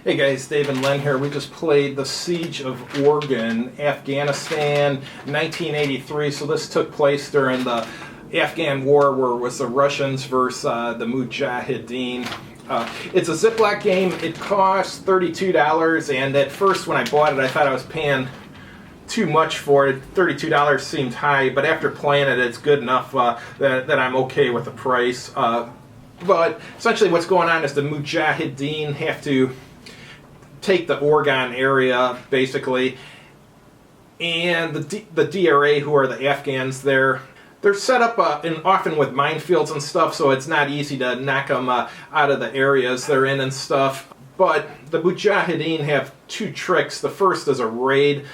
Hey guys, Dave and Len here. We just played the Siege of Orgun, Afghanistan, 1983. So this took place during the Afghan War, where it was the Russians versus the Mujahideen. It's a Ziploc game. It costs $32, and at first when I bought it, I thought I was paying too much for it. $32 seemed high, but after playing it, it's good enough that I'm okay with the price. But essentially what's going on is the Mujahideen have to take the Orgun area, basically, and the DRA, who are the Afghans there, they're set up often with minefields and stuff, so it's not easy to knock them out of the areas they're in and stuff. But the Mujahideen have two tricks. The first is a raid.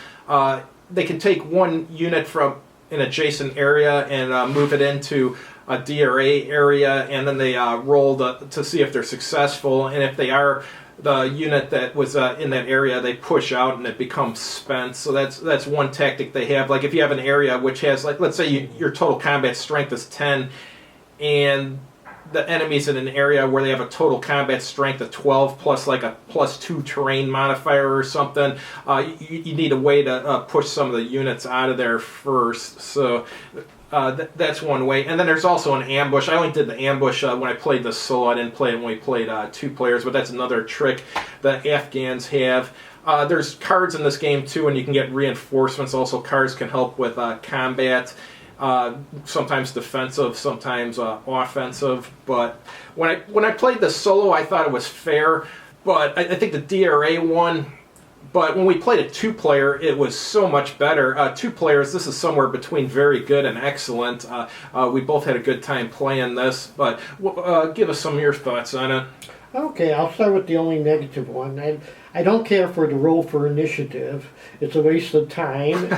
They can take one unit from an adjacent area and move it into a DRA area, and then they roll to see if they're successful, and if they are, the unit that was in that area, they push out and it becomes spent. So that's one tactic they have. Like if you have an area which has, like, let's say your total combat strength is 10, and the enemy's in an area where they have a total combat strength of 12 plus like a +2 terrain modifier or something, you need a way to push some of the units out of there first. So that's one way. And then there's also an ambush. I only did the ambush when I played this solo. I didn't play it when we played two players, but that's another trick the Afghans have. There's cards in this game too, and you can get reinforcements. Also, cards can help with combat. Sometimes defensive, sometimes offensive. But when I played the solo, I thought it was fair. But I think the DRA won. But when we played a two-player, it was so much better. Two players, this is somewhere between very good and excellent. We both had a good time playing this. But give us some of your thoughts on it. Okay, I'll start with the only negative one. I don't care for the roll for initiative. It's a waste of time.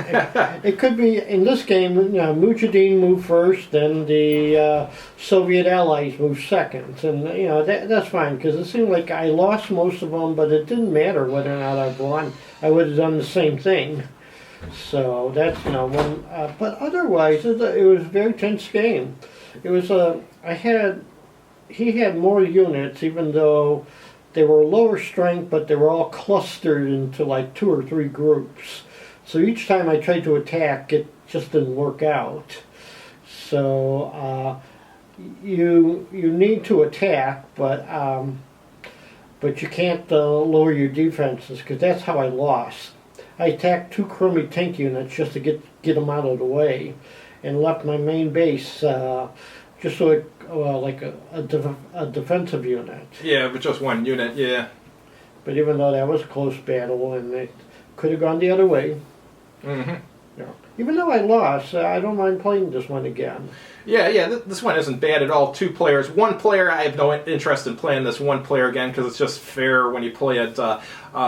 It could be, in this game, Mujahideen move first, then the Soviet allies move second. And, that's fine, because it seemed like I lost most of them, but it didn't matter whether or not I won. I would have done the same thing. So that's, one. But otherwise, it was a very tense game. It was, he had more units, even though they were lower strength, but they were all clustered into like 2 or 3 groups. So each time I tried to attack, it just didn't work out. So you need to attack, but you can't lower your defenses, because that's how I lost. I attacked 2 crummy tank units just to get them out of the way, and left my main base just so it, like a defensive unit. Yeah, but just one unit, yeah. But even though that was a close battle, and it could have gone the other way. Mm-hmm. Yeah. Even though I lost, I don't mind playing this one again. Yeah, this one isn't bad at all. 2 players. 1 player, I have no interest in playing this 1 player again, because it's just fair when you play it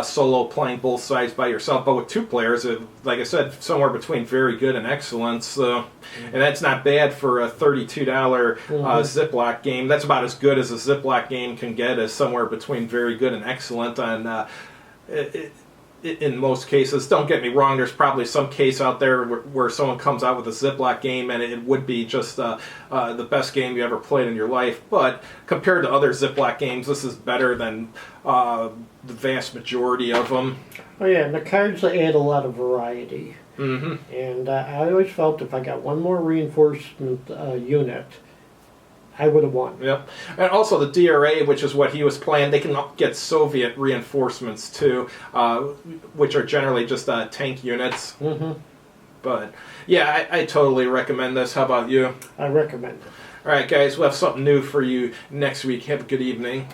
solo, playing both sides by yourself. But with 2 players, like I said, somewhere between very good and excellent. So, and that's not bad for a $32 Ziploc game. That's about as good as a Ziploc game can get, is somewhere between very good and excellent. And in most cases, don't get me wrong, there's probably some case out there where someone comes out with a Ziploc game and it would be just the best game you ever played in your life. But compared to other Ziploc games, this is better than the vast majority of them. Oh yeah, and the cards add a lot of variety. Mm-hmm. And I always felt if I got one more reinforcement unit, I would have won. Yep. And also the DRA, which is what he was playing, they can get Soviet reinforcements too, which are generally just tank units. Mm-hmm. But yeah, I totally recommend this. How about you? I recommend it. All right, guys, we'll have something new for you next week. Have a good evening.